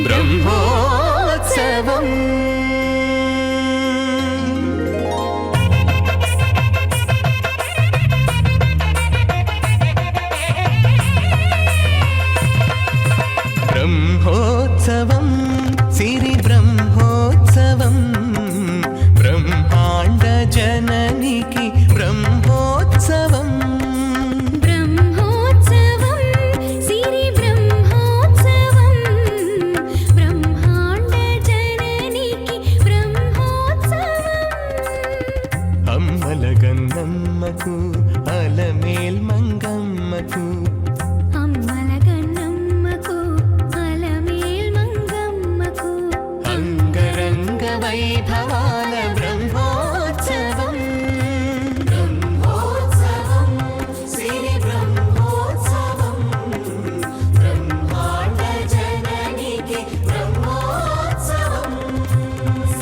ब्रह्मोत्सवम् ब्रह्मोत्सवं सिरि ब्रह्मोत्सवं ब्रह्मांड जननिकी ब्रह्मोत्सवं ब्रह्मोत्सवं सिरि ब्रह्मोत्सवं ब्रह्मांड जननिकी ब्रह्मोत्सवम् अम्मलगन्नम्मकु अलमेल् मंगम्मकु వైభవాల బ్రహ్మోత్సవం బ్రహ్మోత్సవం సిరి బ్రహ్మోత్సవం బ్రహ్మాండ జననికి బ్రహ్మోత్సవం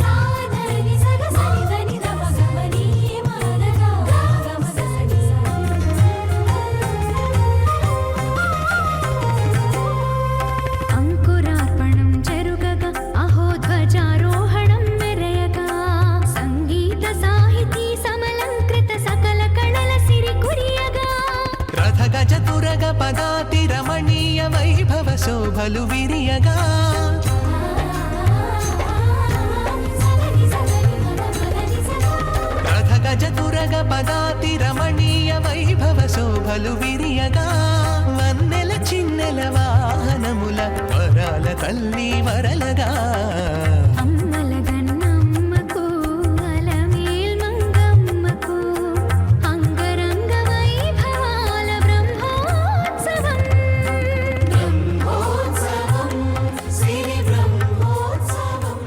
సాధని సగసని దమగమని మానగా గమసని అంకురార్పణం జరుగగా అహో ధ్వజారోహణం మెరయగా సంగీత సాహితీ సమలంకృత సకల కళల సిరి కురియగా రథ గజ తురగ పదాతి రమణీయ వైభవ శోభలు విరియగా రథ గజ తురగ పదాతి రమణీయ వైభవ శోభలు విరియగా వన్నెల చిన్నెల వాహనముల వరాల తల్లి వరలగా అమ్మల గన్నమ్మకు అలమేల్ మంగమ్మకు అంగరంగ వైభవాల బ్రహ్మోత్సవం బ్రహ్మోత్సవం సిరి బ్రహ్మోత్సవం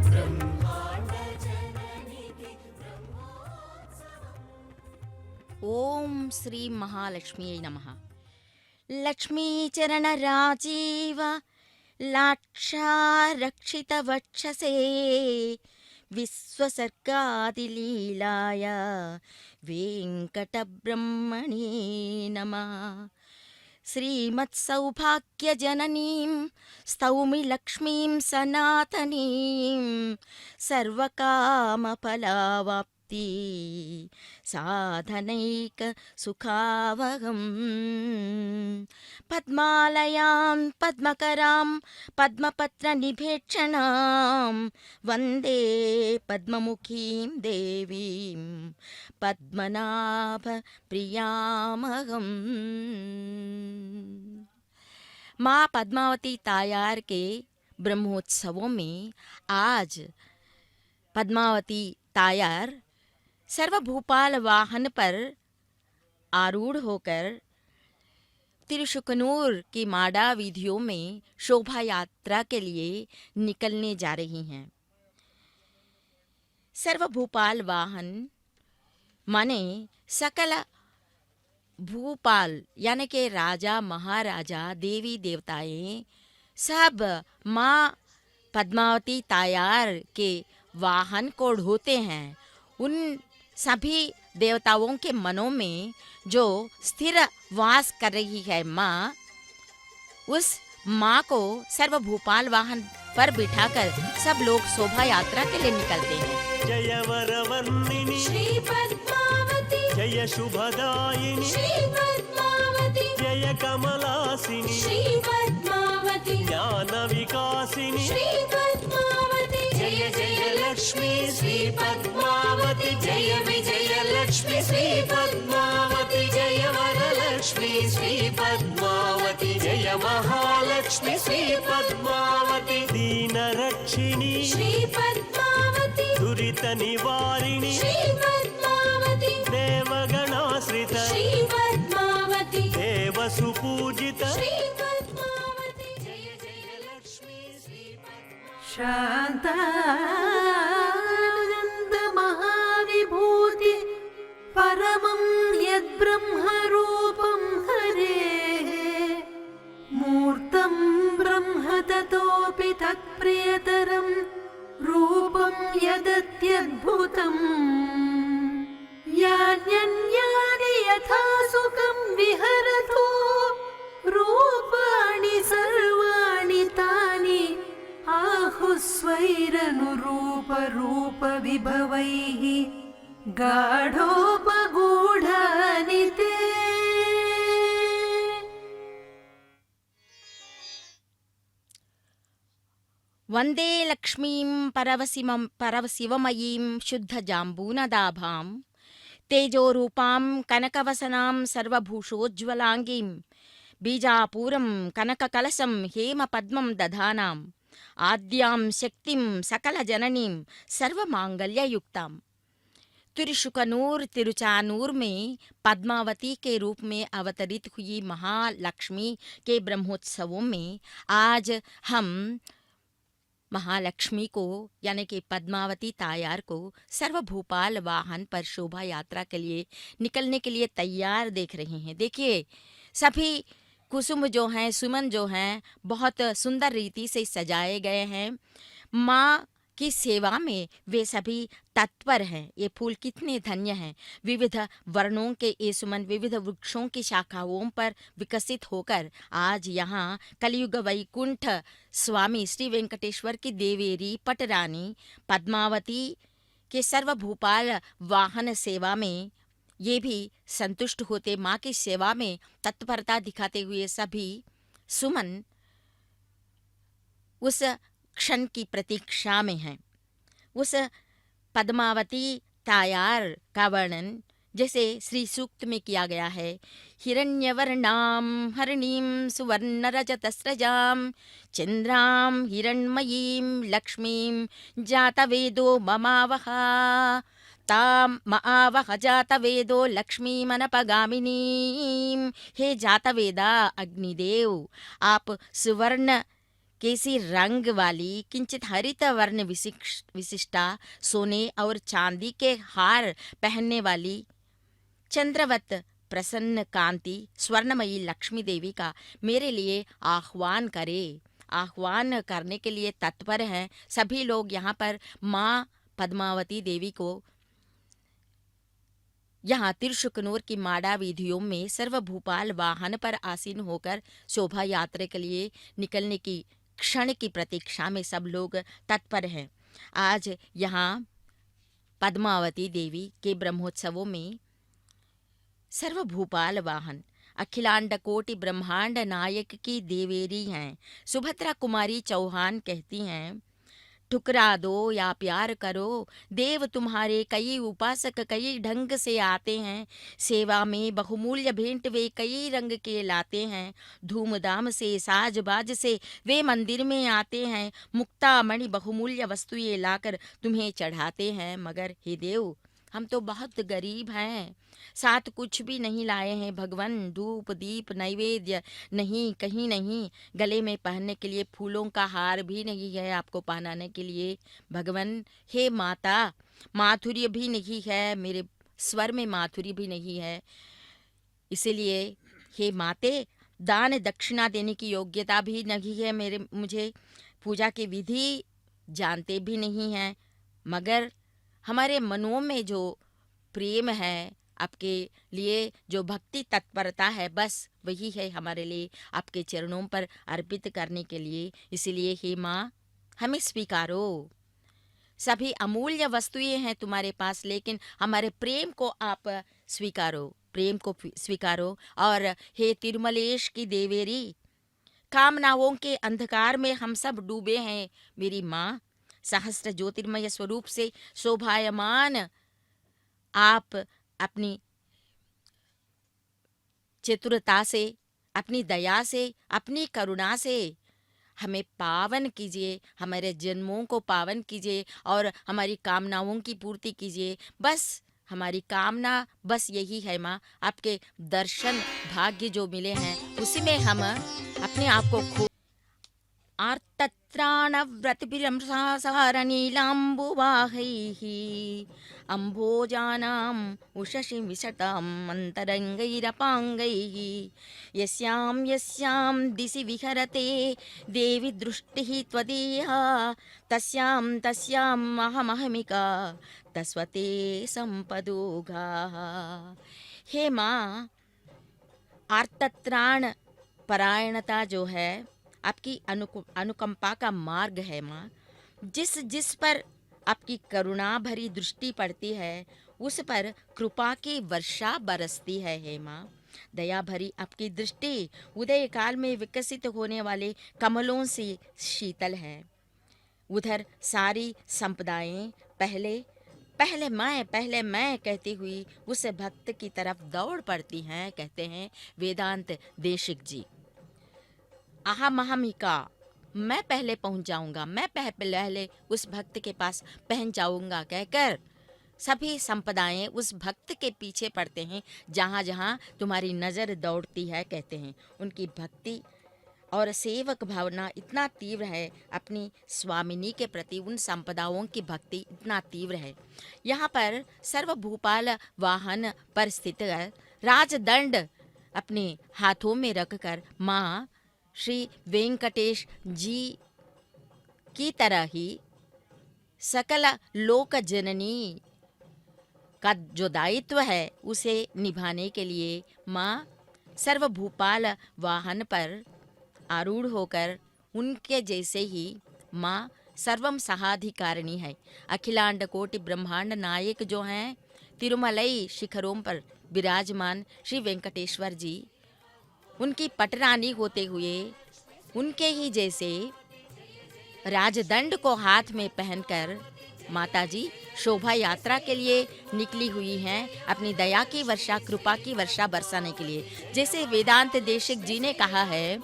బ్రహ్మాండ జననికి ఓం శ్రీ మహాలక్ష్మీ నమః. లక్ష్మీచరణ రాజీవ లాక్షారక్షిత వక్షసే విశ్వసర్గాదిలీలాయ వెంకటబ్రహ్మణే నమః. శ్రీమత్సౌభాగ్యజననీం స్తౌమి లక్ష్మీం సనాతనీం సర్వకామఫలావాప్తి సాధనైక సుఖావహం. పద్మాలయాం పద్మకరాం పద్మపత్ర నిభేక్షణాం వందే పద్మముఖీం దేవీం పద్మనాభ प्रियामहम. माँ पद्मावती तायार के ब्रह्मोत्सवों में आज पद्मावती तायार सर्वभूपाल वाहन पर आरूढ़ होकर तिरुशुकनूर की माडा वीथियों में शोभा यात्रा के लिए निकलने जा रही हैं. सर्वभूपाल वाहन माने सकल भूपाल यानी के राजा महाराजा देवी देवताएं सब माँ पद्मावती तायार के वाहन को ढोते हैं. उन सभी देवताओं के मनों में जो स्थिर वास कर रही है माँ, उस माँ को सर्वभूपाल वाहन पर बिठाकर सब लोग शोभा यात्रा के लिए निकलते हैं. जय वरवर्णिनी श्री पद्मावती जय शुभदायिनी श्री पद्मावती जय कमलासिनी श्री पद्मावती ज्ञान विकासिनी श्री पद्मावती जय जय लक्ष्मी श्री पद्मावती जय विजय लक्ष्मी श्री पद्मावती जय वरलक्ष्मी श्री पद्मावती जय महालक्ष्मी श्री पद्मावती दीनरक्षिणी श्री पद्मावती दुरित निवारिणी श्री पद्मावती देवगणाश्रित श्री पद्मावती देव सुपूजित श्री पद्मावती जय जय लक्ष्मी श्री शान्तानन्द महाविभूति परमं यद्ब्रह्मरूपं हरेः मूर्तं ब्रह्म ततोऽपि तत्प्रियतरं रूपं यदत्यद्भुतम् यान्यन्यानि यथा सुखं विहरतो रूपाणि सर्वाणि तानि स्वैरनुरूपरूपविभवैः गाढोपगूढानि ते। वन्दे लक्ष्मीं परवशिवमयीं शुद्धजाम्बूनदाभां तेजोरूपां कनकवसनां सर्वभूषोज्ज्वलाङ्गीं बीजापूरं कनककलशं हेमपद्मं दधानाम् आद्यां शक्तिं सकलजननीं सर्वमांगल्ययुक्ताम्। तिरुशुकनूर तिरुचानूर में पद्मावती के रूप में अवतरित हुई महालक्ष्मी के ब्रह्मोत्सवों में आज हम महालक्ष्मी को यानी कि पद्मावती तायार को सर्वभूपाल वाहन पर शोभा यात्रा के लिए निकलने के लिए तैयार देख रहे हैं। देखिए, सभी कुसुम जो हैं, सुमन जो हैं, बहुत सुंदर रीति से सजाए गए हैं। माँ की सेवा में वे सभी तत्पर हैं। ये फूल कितने धन्य हैं। विविध वर्णों के ये सुमन विविध वृक्षों की शाखाओं पर विकसित होकर आज यहाँ कलयुग वैकुंठ स्वामी श्री वेंकटेश्वर की देवेरी पटरानी पद्मावती के सर्वभूपाल वाहन सेवा में ये भी संतुष्ट होते, माँ की सेवा में तत्परता दिखाते हुए सभी सुमन उस क्षण की प्रतीक्षा में हैं। उस पद्मावती तायार का वर्णन जैसे श्री सूक्त में किया गया है। हिरण्यवर्णां हरिणीं सुवर्णरजतस्रजां चंद्रां हिरण्मयीं लक्ष्मीं जातवेदो ममावह ताम महावह जातवेदो लक्ष्मीमनपगामिनीं। हे जातवेदा अग्निदेव, आप सुवर्ण केसी रंग वाली किंचित हरित वर्ण विशिष्टा सोने और चांदी के हार पहनने वाली चंद्रवत प्रसन्न कांति स्वर्णमयी लक्ष्मी देवी का मेरे लिए आह्वान करे। आह्वान करने के लिए तत्पर हैं सभी लोग। यहाँ पर माँ पद्मावती देवी को यहाँ तिरुशुकनूर की माड़ा वीथियों में सर्वभूपाल वाहन पर आसीन होकर शोभा यात्रा के लिए निकलने की क्षण की प्रतीक्षा में सब लोग तत्पर हैं। आज यहाँ पद्मावती देवी के ब्रह्मोत्सवों में सर्वभूपाल वाहन अखिलांड कोटि ब्रह्मांड नायक की देवेरी हैं। सुभद्रा कुमारी चौहान कहती हैं, ठुकरा दो या प्यार करो, देव तुम्हारे कई उपासक कई ढंग से आते हैं। सेवा में बहुमूल्य भेंट वे कई रंग के लाते हैं। धूमधाम से साज बाज से वे मंदिर में आते हैं। मुक्ता मणि बहुमूल्य वस्तुएं लाकर तुम्हें चढ़ाते हैं। मगर हे देव, हम तो बहुत गरीब हैं, साथ कुछ भी नहीं लाए हैं भगवान। धूप दीप नैवेद्य नहीं, कहीं नहीं। गले में पहनने के लिए फूलों का हार भी नहीं है आपको पहनाने के लिए भगवान। हे माता, माधुर्य भी नहीं है, मेरे स्वर में माधुर्य भी नहीं है। इसलिए हे माते, दान दक्षिणा देने की योग्यता भी नहीं है मुझे। पूजा की विधि जानते भी नहीं हैं। मगर हमारे मनों में जो प्रेम है आपके लिए, जो भक्ति तत्परता है, बस वही है हमारे लिए आपके चरणों पर अर्पित करने के लिए। इसलिए हे माँ, हमें स्वीकारो। सभी अमूल्य वस्तुएं हैं तुम्हारे पास, लेकिन हमारे प्रेम को आप स्वीकारो, प्रेम को स्वीकारो। और हे तिरुमलेश की देवेरी, कामनाओं के अंधकार में हम सब डूबे हैं मेरी माँ। सहस्त्र ज्योतिर्मय स्वरूप से शोभायमान आप अपनी चतुरता से, अपनी दया से, अपनी करुणा से हमें पावन कीजिए, हमारे जन्मों को पावन कीजिए और हमारी कामनाओं की पूर्ति कीजिए। बस हमारी कामना बस यही है माँ, आपके दर्शन भाग्य जो मिले हैं उसी में हम अपने आप को खो। आर्तत्राणव्रतभिरंसासारनीलाम्बुवाहैः अम्भोजानाम् उषसि विशताम् अन्तरङ्गैरपाङ्गैः यस्यां यस्यां दिशि विहरते देवी दृष्टिः त्वदीया तस्यां तस्याम् अहमहमिका तस्वते संपदोघाः। हे माँ, आर्तत्राण परायणता जो है आपकी अनुकंपा का मार्ग है माँ। जिस जिस पर आपकी करुणा भरी दृष्टि पड़ती है उस पर कृपा की वर्षा बरसती है हे माँ। दया भरी आपकी दृष्टि उदय काल में विकसित होने वाले कमलों से शीतल है। उधर सारी संपदाएं पहले पहले मैं कहती हुई उस भक्त की तरफ दौड़ पड़ती हैं, कहते हैं वेदांत देशिक जी। अहमिका, मैं पहले पहुंच जाऊंगा, मैं पहले उस भक्त के पास पहुंच जाऊंगा कहकर सभी संपदाएं उस भक्त के पीछे पड़ते हैं। जहाँ जहाँ तुम्हारी नज़र दौड़ती है, कहते हैं उनकी भक्ति और सेवक भावना इतना तीव्र है, अपनी स्वामिनी के प्रति उन संपदाओं की भक्ति इतना तीव्र है। यहाँ पर सर्वभूपाल वाहन पर स्थित राजदंड अपने हाथों में रखकर माँ श्री वेंकटेश जी की तरह ही सकल लोक जननी का जो दायित्व है उसे निभाने के लिए माँ सर्वभूपाल वाहन पर आरूढ़ होकर उनके जैसे ही माँ सर्वम सहाधिकारिणी है। अखिलांड कोटि ब्रह्मांड नायक जो हैं तिरुमलई शिखरों पर विराजमान श्री वेंकटेश्वर जी, उनकी पटरानी होते हुए उनके ही जैसे राजदंड को हाथ में पहनकर माताजी शोभा यात्रा के लिए निकली हुई हैं, अपनी दया की वर्षा, कृपा की वर्षा बरसाने के लिए। जैसे वेदांत देशिक जी ने कहा है,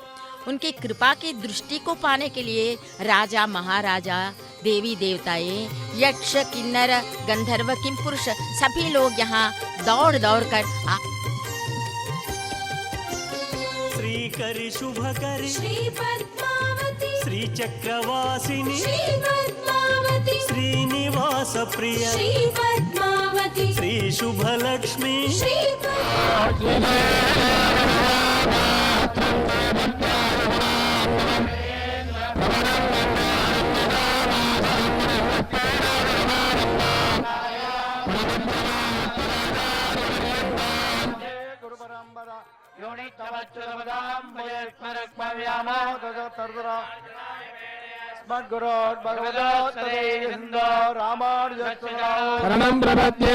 उनकी कृपा की दृष्टि को पाने के लिए राजा महाराजा, देवी देवताएं, यक्ष किन्नर गंधर्व किमपुरुष सभी लोग यहाँ दौड़ दौड़ कर श्री करि शुभ करि श्री पद्मावती श्री चक्रवासिनी श्री पद्मावती श्रीनिवास प्रिय श्री पद्मावती श्री शुभ लक्ष्मी श्री शरणं प्रपद्ये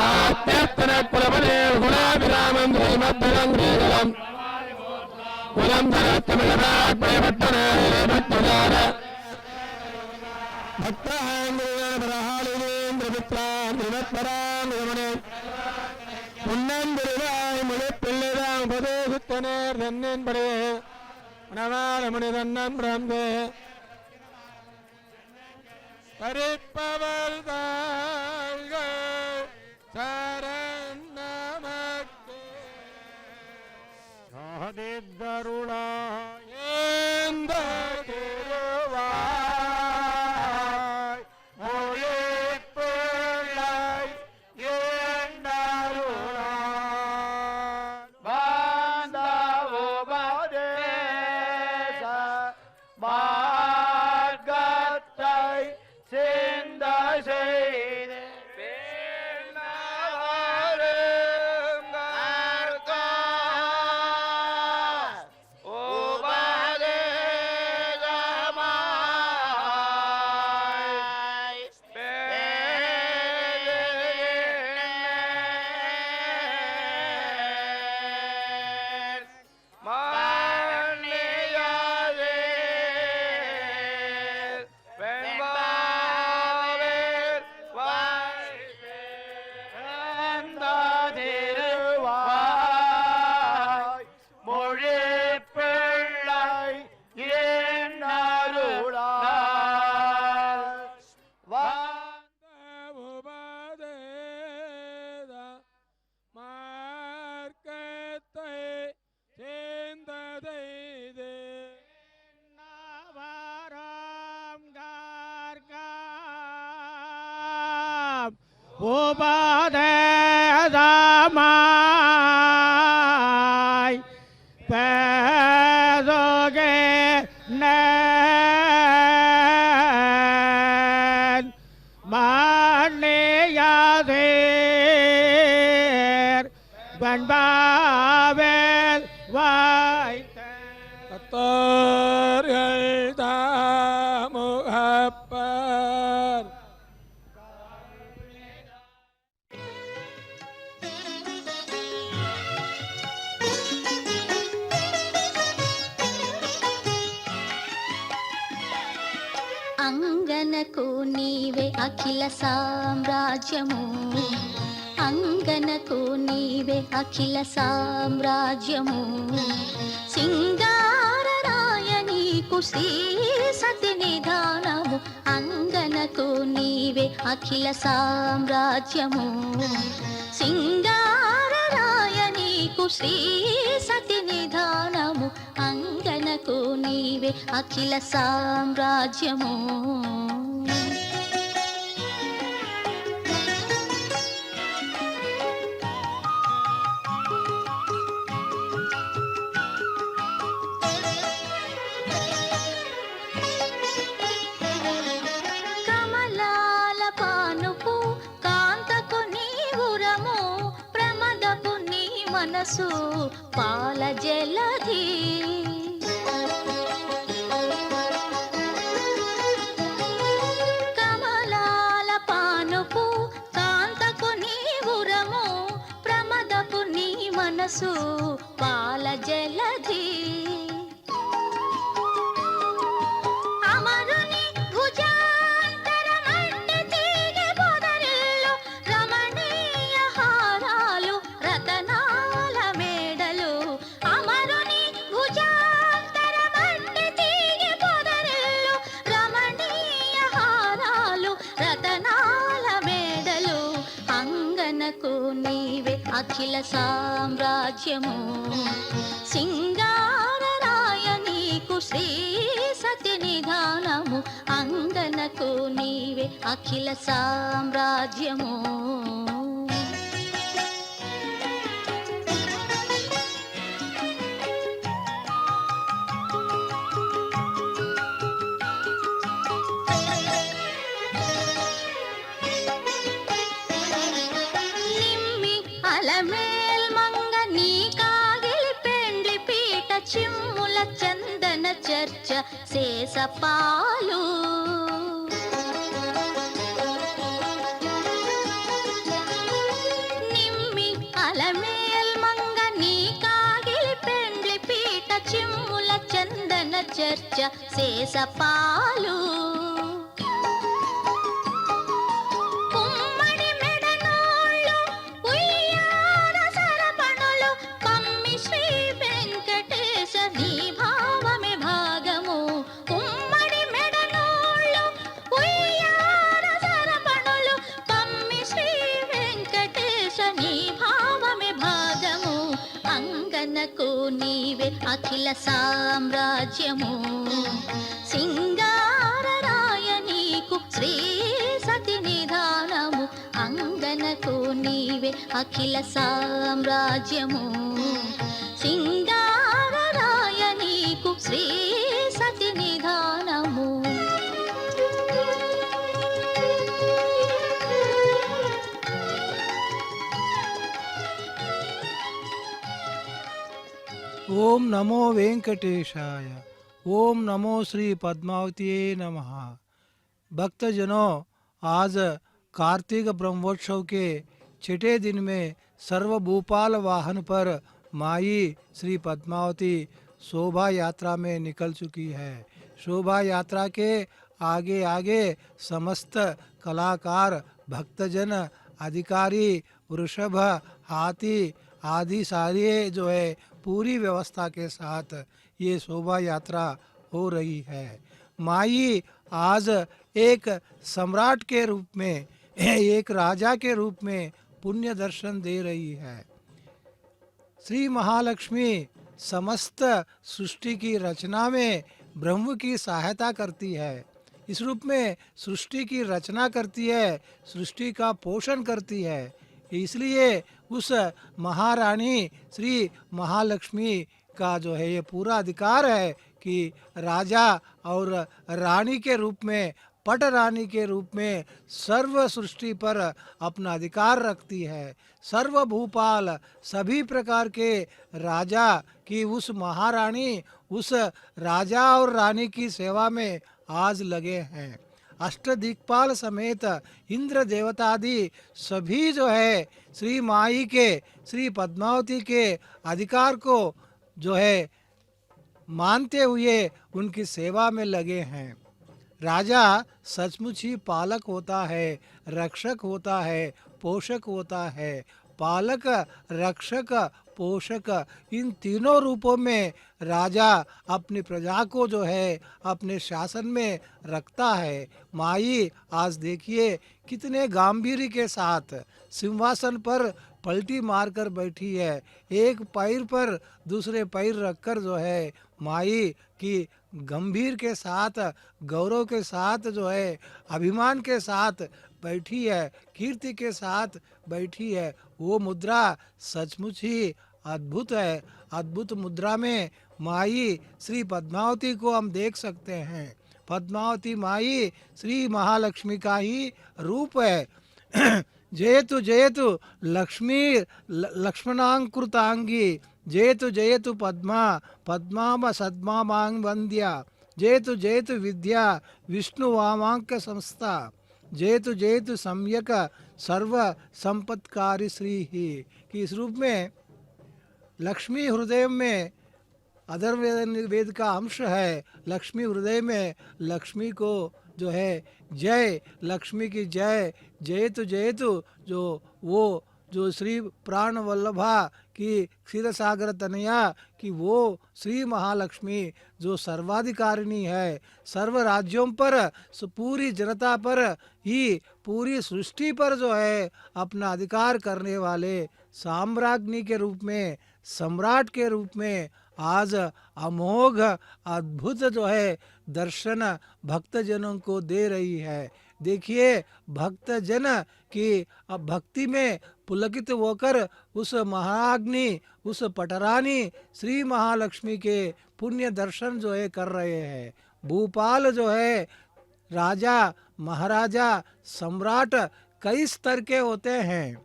आत्यत्तनकुलबले गुणाभिरामं श्रीमद्भुजं श्रीधरं कुलं धरत्तमिलरात्मयपट्टने भक्तजान भक्ताङ्गुरहालिनीन्द्रमित्रान् श्रीमत्परां यमने पुन्नंदिरुवाय मुळिप्पिल्लिदां उपदेशुत्तनेर् धन्यन् पडे नमारमुनिदन्नं ब्रह्मे परिपवर्ताङ्गे शरणमक्ते सहदिद्गरुणायेन्द्रतिरुवाय मुळिप्पिल्लै येन्नरुणाय बान्धवोपदेश मार्गத்தை சிந்த செய்து Upadeshamai Pedogenen Maniyadir Banbabel Vaiten అఖిల సామ్రాజ్యము అంగనకు నీవే అఖిల సామ్రాజ్యము సింగారరాయ నీకు శ్రీ సతి నిధానము అంగనకు నీవే అఖిల సామ్రాజ్యము సింగారరాయ నీకు శ్రీ సతి నిధానము అంగనకు నీవే అఖిల సామ్రాజ్యము కమలాల పానుపు కాంతకు నీవురము ప్రమదపు నీ మనసు పాల జలధి కమలాల పానుపు కాంతకు నీవురము ప్రమదపు నీ మనసు పాల జలధి అమరుని భుజాంతరమంటి తీగె పొదరిల్లు రమణీయ హారాలు రతనాల మేడలు అమరుని భుజాంతరమంటి తీగె పొదరిల్లు రమణీయ హారాలు రతనాల మేడలు అంగనకు నీవే అఖిల సామ్రాజ్యము సింగారరాయ నీకు శ్రీ సతి నిధానము అంగనకు నీవే అఖిల సామ్రాజ్యము నిమ్మి అలమేల్ మంగ నీ కాగిలి పెండ్లి పీట చిమ్ముల చందన చర్చ శేషపాలు నిమ్మి అలమేల్ మంగ నీ కాగిలి పెండ్లి పీట చిమ్ముల చందన చర్చ శేషపాలు కుమ్మడి మెడనోళ్ళు ఉయ్యాల సరపణులు కమ్మి శ్రీ వెంకటేశ నీ భావమే భాగము కుమ్మడి మెడనోళ్ళు ఉయ్యాల సరపణులు కమ్మి శ్రీ వెంకటేశ నీ భావమే భాగము అంగనకు నీవే అఖిల సామ్రాజ్యము సింగారరాయ నీకు శ్రీ సతి నిధానము అంగనకు నీవే అఖిల సామ్రాజ్యము సింగారరాయ నీకు శ్రీ సతి నిధానము ओम नमो वेंकटेशाय। ओम नमो श्री पद्मावती नमः। भक्तजनों, आज कार्तिक ब्रह्मोत्सव के छठे दिन में सर्वभूपाल वाहन पर माई श्री पद्मावती शोभा यात्रा में निकल चुकी है। शोभा यात्रा के आगे आगे समस्त कलाकार, भक्तजन, अधिकारी, वृषभ, हाथी आदि सारे जो है पूरी व्यवस्था के साथ ये शोभा यात्रा हो रही है। माई आज एक सम्राट के रूप में, एक राजा के रूप में पुण्य दर्शन दे रही है। श्री महालक्ष्मी समस्त सृष्टि की रचना में ब्रह्म की सहायता करती है। इस रूप में सृष्टि की रचना करती है, सृष्टि का पोषण करती है। इसलिए उस महारानी श्री महालक्ष्मी का जो है ये पूरा अधिकार है कि राजा और रानी के रूप में, पट रानी के रूप में सर्व सृष्टि पर अपना अधिकार रखती है। सर्व भूपाल सभी प्रकार के राजा की उस महारानी उस राजा और रानी की सेवा में आज लगे हैं। अष्टदिक्पाल समेत इंद्र देवतादि सभी जो है श्री माई के, श्री पद्मावती के अधिकार को जो है मानते हुए उनकी सेवा में लगे हैं। राजा सचमुच ही पालक होता है, रक्षक होता है, पोषक होता है। पालक, रक्षक, पोषक, इन तीनों रूपों में राजा अपनी प्रजा को जो है अपने शासन में रखता है। माई आज देखिए कितने गांधीर्य के साथ सिंहासन पर पलटी मारकर बैठी है, एक पैर पर दूसरे पैर रखकर जो है माई की गंभीर के साथ, गौरव के साथ जो है, अभिमान के साथ बैठी है, कीर्ति के साथ बैठी है। वो मुद्रा सचमुच ही अद्भुत है। अद्भुत मुद्रा में माई श्री पद्मावती को हम देख सकते हैं। पद्मावती माई श्री महालक्ष्मी का ही रूप है। जयतु जयतु लक्ष्मी लक्ष्मणांकृतांगी, जयतु जयतु पद्मा पद्मा सद्मा मांग वंद्या, जयतु जयतु विद्या विष्णु वामांक संस्था, जयतु जयतु सम्यक सर्व संपत्कारी श्री ही। कि इस रूप में लक्ष्मी हृदय में अधर्ववेद का अंश है। लक्ष्मी हृदय में लक्ष्मी को जो है जय, लक्ष्मी की जय, जयतु जो वो जो श्री प्राण वल्लभा की क्षीर सागर तनया कि वो श्री महालक्ष्मी जो सर्वाधिकारिणी है, सर्व राज्यों पर, पूरी जनता पर ही, पूरी सृष्टि पर जो है अपना अधिकार करने वाले साम्राज्ञी के रूप में, सम्राट के रूप में आज अमोघ अद्भुत जो है दर्शन भक्तजनों को दे रही है। देखिए भक्तजन की अब भक्ति में पुलकित होकर उस महाग्नि, उस पटरानी श्री महालक्ष्मी के पुण्य दर्शन जो है कर रहे हैं। भूपाल जो है राजा, महाराजा, सम्राट कई स्तर के होते हैं।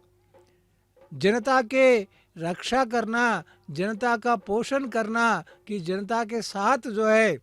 जनता के रक्षा करना, जनता का पोषण करना, कि जनता के साथ जो है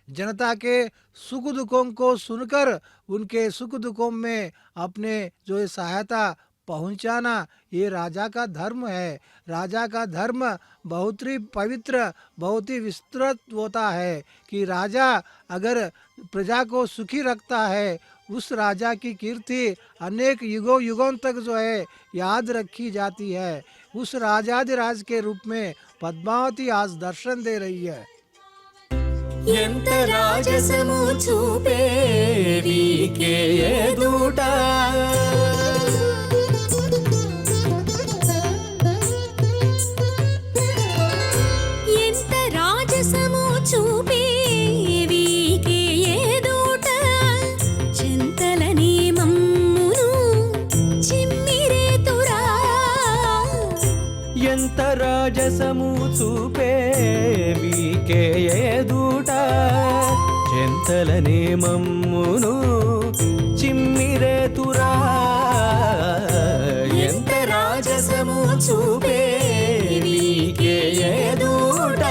जनता के सुख दुखों को सुनकर उनके सुख दुखों में अपने जो है सहायता पहुंचाना, ये राजा का धर्म है। राजा का धर्म बहुत ही पवित्र, बहुत ही विस्तृत होता है कि राजा अगर प्रजा को सुखी रखता है, उस राजा की कीर्ति अनेक युगों युगों तक जो है याद रखी जाती है। उस राजाधिराज के रूप में पद्मावती आज दर्शन दे रही है। ఎంత రాజసము చూపే వీకే ఎదుట, ఎంత రాజసము చూపే వీకే ఎదుట, చింతలని మమ్మును చిమ్మిరేతురా. ఎంత రాజసము చూపే వీకే ఎదుట, చెంతలనే మమ్మును చిమ్మిరేతురా. ఎంత రాజసము చూపే వీకే ఎదుట.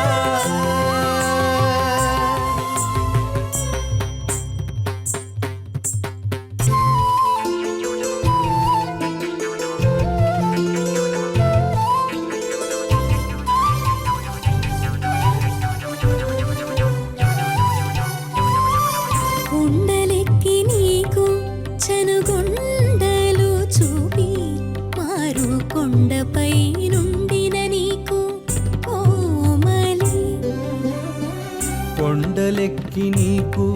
కొండలెక్కి నీకు చనుగొండలు చూపి, మారు కొండపై నుండిన నీకు కోమలి. కొండలెక్కి నీకు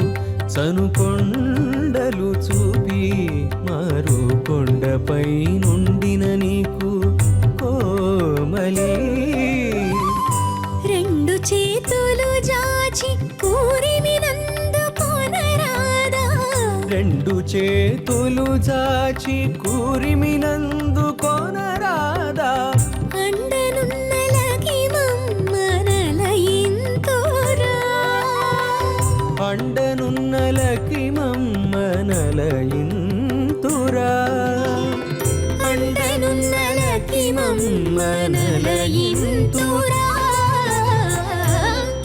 చనుకొండలు చూపి, మారు కొండపై నుండిన నీకు కోమలి. రెండు చేతులు జాచి కూరిమినందుకొనరాదా, రెండు చేతులు చాచి కూరిమినందుకొనరాదా. అండనున్నలకి మమ్మనలయింతురా. అండనున్నలకి మమ్మనలయింతురా. అండనున్నలకి మమ్మనలయింతురా.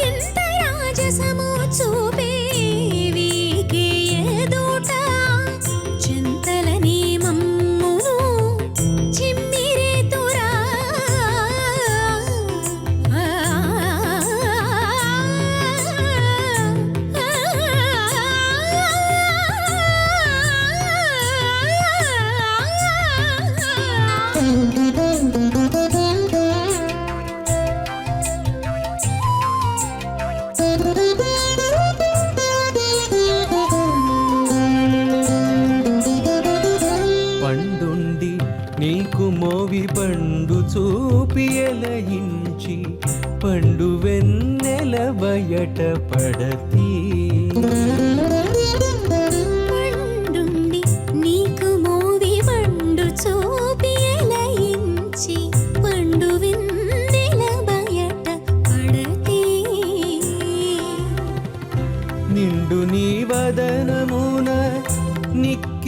ఎంత రాజసము చూపే వీకే ఎదుట, చింతలని మమ్మును చిమ్మిరేతురా. ఆ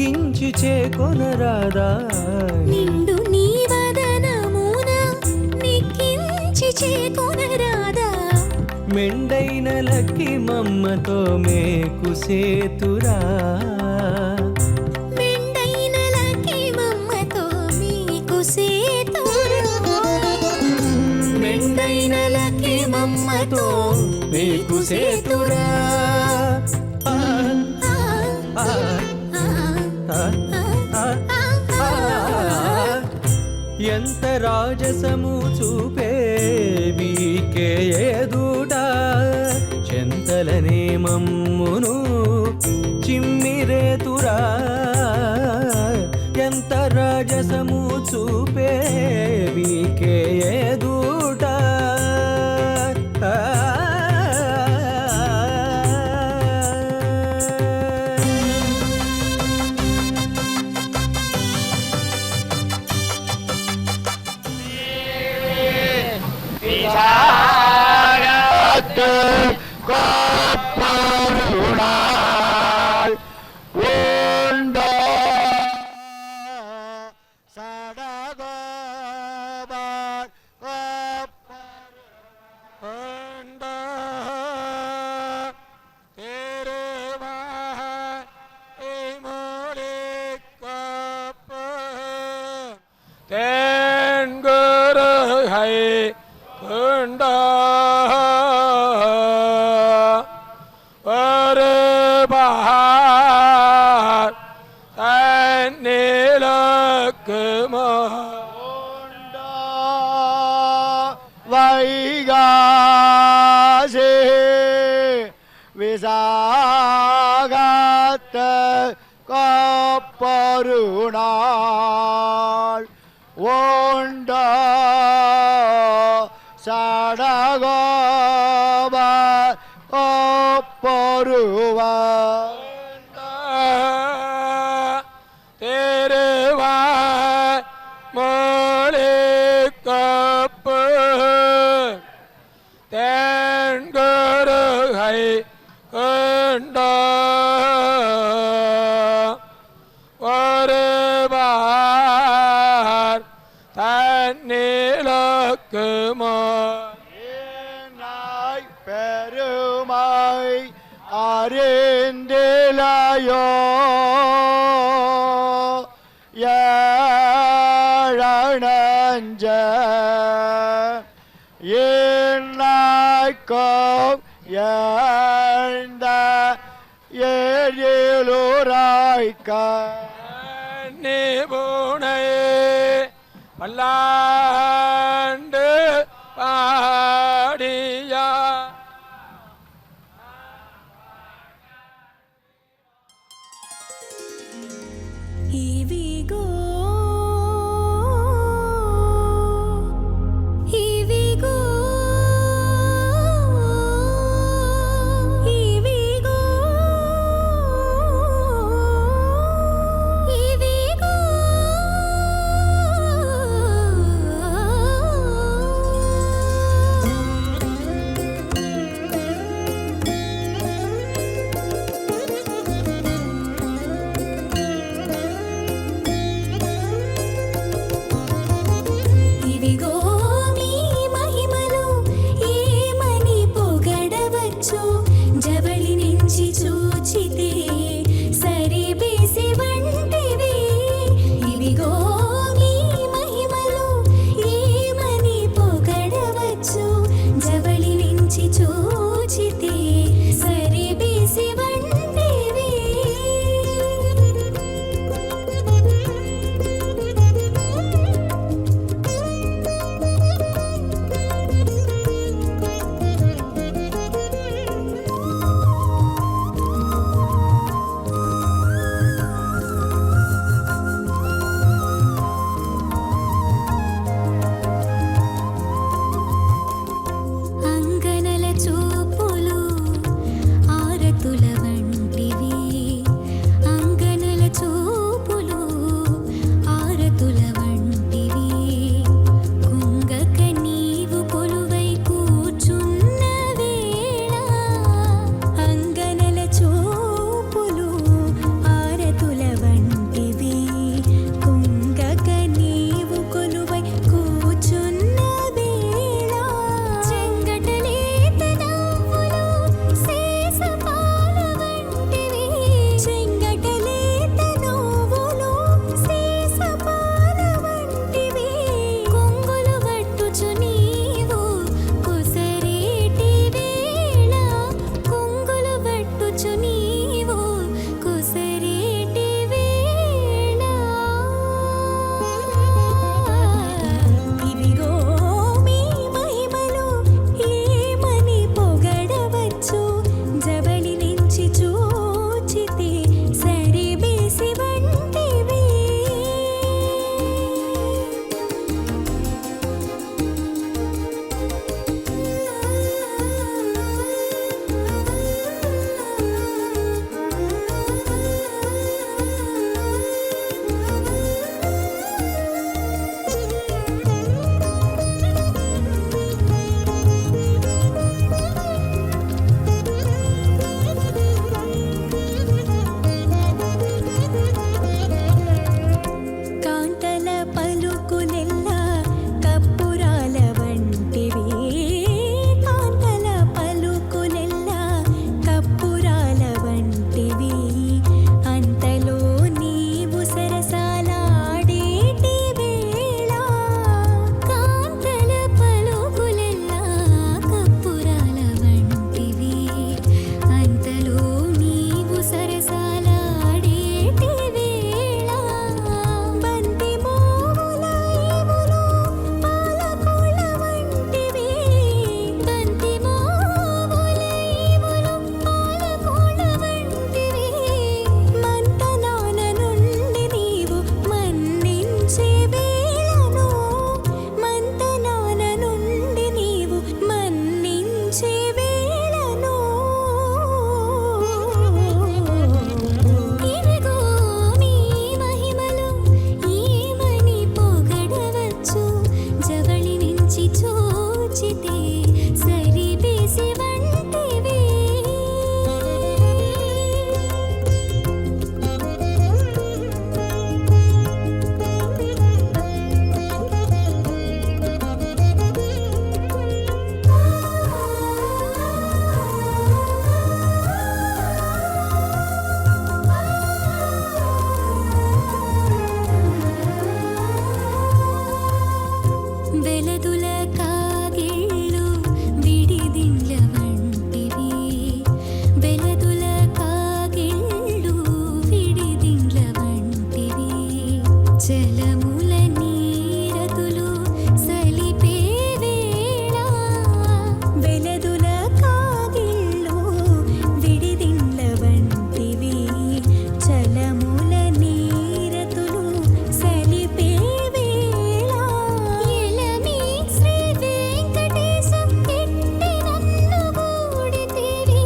నిగ్గించి చేకొనరాదా నిండు నీ వదనమున నిక్కించి చేకొనరాదా మెండైన లక్కి మమ్మతో మేకు సేతురా మెండైన లకి మమ్మతో మీకు సేతురా మెండైన లకి మమ్మతో మీకు సేతురా ఎంత రాజసము చూపే వీకే ఎదుట చెంతలనే మమ్మును చిమ్మిరేతురా ఎంత రాజసము చూపే వీకే ఎదుట வைகாசி விசாகத்த காப்பருநாள் ஓண்ட சடகோப காப்பருவ தேருவா மொழி கப்பு தேன்கருகை கண்ட ஒருபார் தன்னிலக்கு நாய் பெருமை அறிந்திலையோ ஏழனஞ்ச ஏனாய்க்கும் ஏழ்ந்த ஏழிலுராய்க்க நிபுணை பல்லாண்டு பாடியா ఇవిగో ఇవిగో ఇవిగో ఇవిగో జలముల నీరతులు సలిపే వేళ వెలదుల కాగిళ్ళు విడిదిండ్ల వంటివి జలముల నీరతులు సలిపే వేళ ఎలమి శ్రీ వెంకటేశ ఎట్టి నన్ను గూడితివి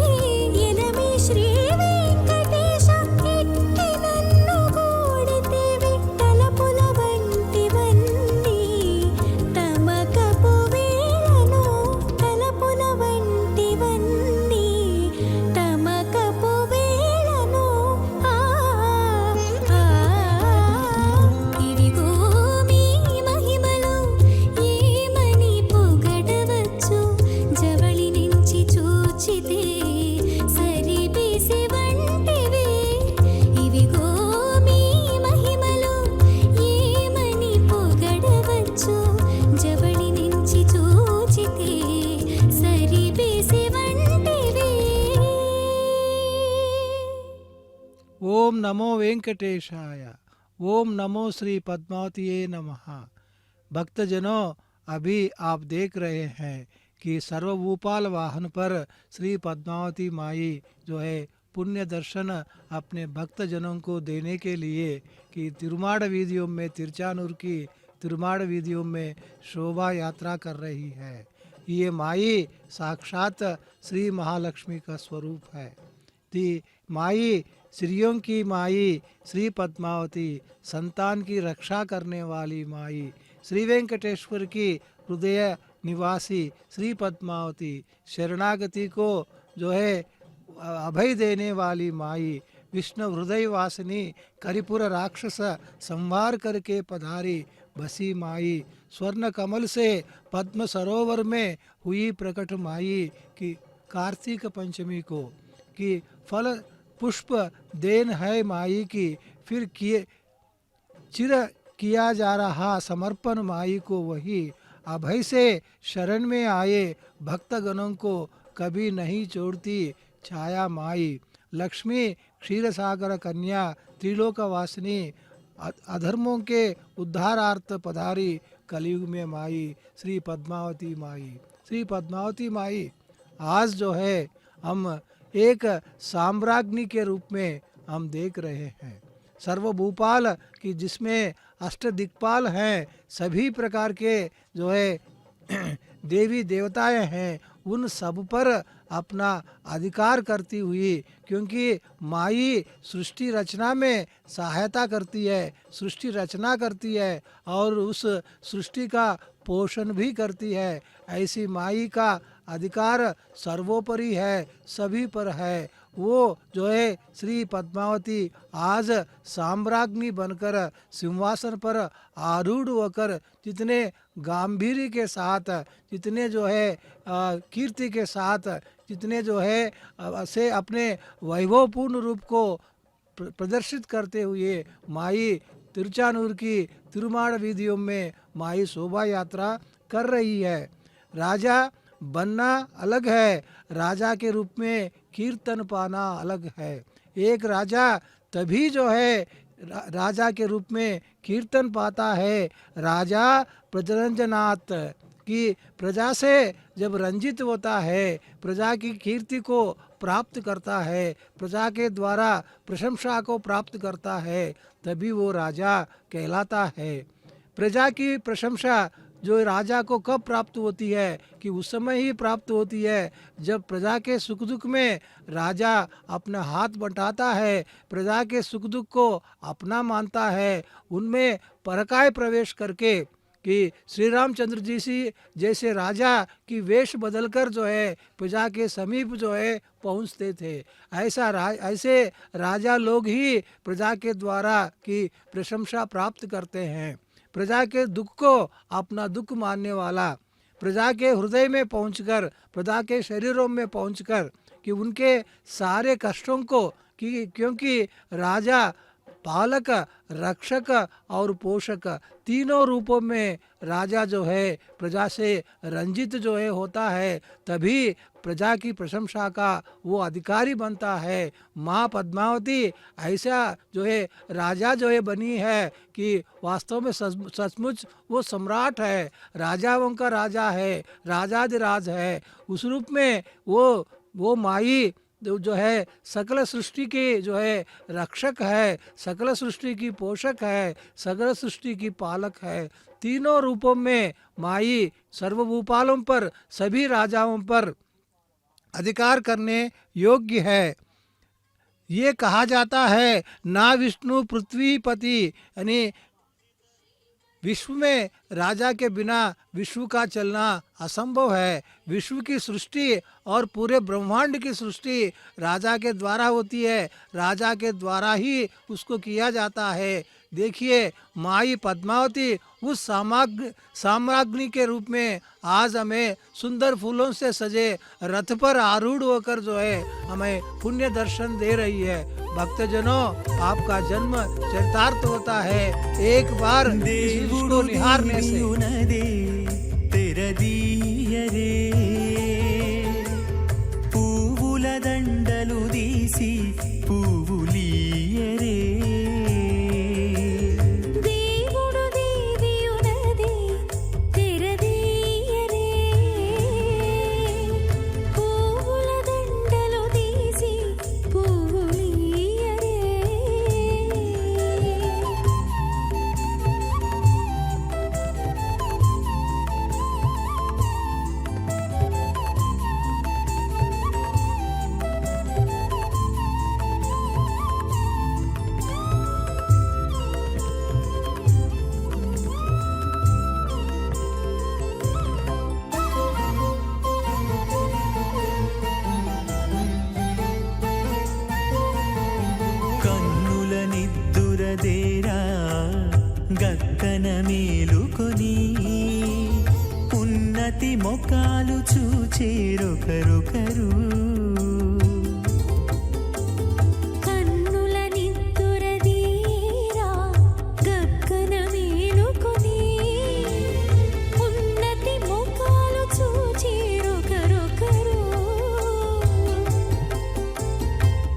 ఎలమి శ్రీ వెంకటేశ ఎట్టి నన్ను గూడితివి తలపుల వంటివన్నీ తమకపు వేళను తలపుల వంటివన్నీ తమకపు వేళను ఇవిగో మీ మహిమలు ఏమని పొగడవచ్చు జవళి నుంచి చూచితే సరిబిసి వంటివి ఇవిగో మీ మహిమలు ఏమని పొగడవచ్చు జవళి నుంచి చూచితే సరిబిసి వంటివి ओम नमो वेंकटेशाय। ओम नमो श्री पद्मावतीये नमः। भक्तजनों, अभी आप देख रहे हैं कि सर्वभूपाल वाहन पर श्री पद्मावती माई जो है पुण्य दर्शन अपने भक्तजनों को देने के लिए कि तिरुमाड़ वीदियों में तिरचानूर की तिरुमाड़ वीदियों में शोभा यात्रा कर रही है। ये माई साक्षात श्री महालक्ष्मी का स्वरूप है। ती माई श्रीयों की माई श्री पद्मावती संतान की रक्षा करने वाली माई श्री वेंकटेश्वर की हृदय निवासी श्री पद्मावती शरणागति को जो है अभय देने वाली माई विष्णु हृदय वासिनी करिपुर राक्षस संहार करके पधारी बसी माई स्वर्ण कमल से पद्म सरोवर में हुई प्रकट माई की कार्तिक पंचमी को कि फल पुष्प देन है माई की फिर चिर किया जा रहा समर्पण माई को वही अभय से शरण में आए भक्तगणों को कभी नहीं छोड़ती छाया माई लक्ष्मी क्षीरसागर कन्या त्रिलोकवासिनी अधर्मों के उद्धारार्थ पधारी कलयुग में माई श्री पद्मावती माई। श्री पद्मावती माई आज जो है हम एक साम्राज्ञी के रूप में हम देख रहे हैं। सर्वभूपाल की जिसमें अष्ट दिक्पाल हैं, सभी प्रकार के जो है देवी देवताएं हैं, उन सब पर अपना अधिकार करती हुई, क्योंकि माई सृष्टि रचना में सहायता करती है, सृष्टि रचना करती है और उस सृष्टि का पोषण भी करती है। ऐसी माई का अधिकार सर्वोपरि है, सभी पर है। वो जो है श्री पद्मावती आज साम्राज्ञी बनकर सिंहासन पर आरूढ़ होकर जितने गांधीर्य के साथ, जितने जो है कीर्ति के साथ, जितने जो है से अपने वैभवपूर्ण रूप को प्रदर्शित करते हुए माई तिरुचानूर की तिरुमाड़ वीदियों में माई शोभा यात्रा कर रही है। राजा बनना अलग है, राजा के रूप में कीर्तन पाना अलग है। एक राजा तभी जो है राजा के रूप में कीर्तन पाता है, राजा प्रजननात् कि प्रजा से जब रंजित होता है, प्रजा की कीर्ति को प्राप्त करता है, प्रजा के द्वारा प्रशंसा को प्राप्त करता है, तभी वो राजा कहलाता है। प्रजा की प्रशंसा जो राजा को कब प्राप्त होती है कि उस समय ही प्राप्त होती है जब प्रजा के सुख दुख में राजा अपना हाथ बंटाता है, प्रजा के सुख दुख को अपना मानता है, उनमें परकाय प्रवेश करके कि श्री रामचंद्र जी सी जैसे राजा की वेश बदलकर जो है प्रजा के समीप जो है पहुंचते थे। ऐसे राजा लोग ही प्रजा के द्वारा की प्रशंसा प्राप्त करते हैं। प्रजा के दुख को अपना दुख मानने वाला, प्रजा के हृदय में पहुंचकर, प्रजा के शरीरों में पहुंचकर कि उनके सारे कष्टों को कि क्योंकि राजा पालक, रक्षक और पोषक, तीनों रूपों में राजा जो है प्रजा से रंजित जो है होता है, तभी प्रजा की प्रशंसा का वो अधिकारी बनता है। माँ पद्मावती ऐसा जो है राजा जो है बनी है कि वास्तव में सचमुच वो सम्राट है, राजाओं का राजा है, राजाधिराज है। उस रूप में वो माई जो है सकल सृष्टि की जो है रक्षक है, सकल सृष्टि की पोषक है, सकल सृष्टि की पालक है। तीनों रूपों में माई सर्वभूपालों पर, सभी राजाओं पर अधिकार करने योग्य है। ये कहा जाता है ना विष्णु पृथ्वीपति, यानी विश्व में राजा के बिना विश्व का चलना असंभव है। विश्व की सृष्टि और पूरे ब्रह्मांड की सृष्टि राजा के द्वारा होती है, राजा के द्वारा ही उसको किया जाता है। देखिए माई पद्मावती उस साम्राज्ञी के रूप में आज हमें सुंदर फूलों से सजे रथ पर आरूढ़ होकर जो है हमें पुण्य दर्शन दे रही है। भक्तजनों, आपका जन्म चरितार्थ होता है एक बार इसको निहारने से। తెరదీయరే పువ్వుల దండలు తీసి పువ్వులీయరే దేవుడు దేవియునది తెరదీయరే పువ్వుల దండలు తీసి పువ్వులీయరే కన్నుల నిద్దురదేరా గక్కన మేలుకొని ఉన్నతి మొకాలు చూచేరొకరొకరు కన్నుల నిద్దురదీరా గక్కన మేలుకొని ఉన్నతి ముఖాలు చూచిరొకరొకరు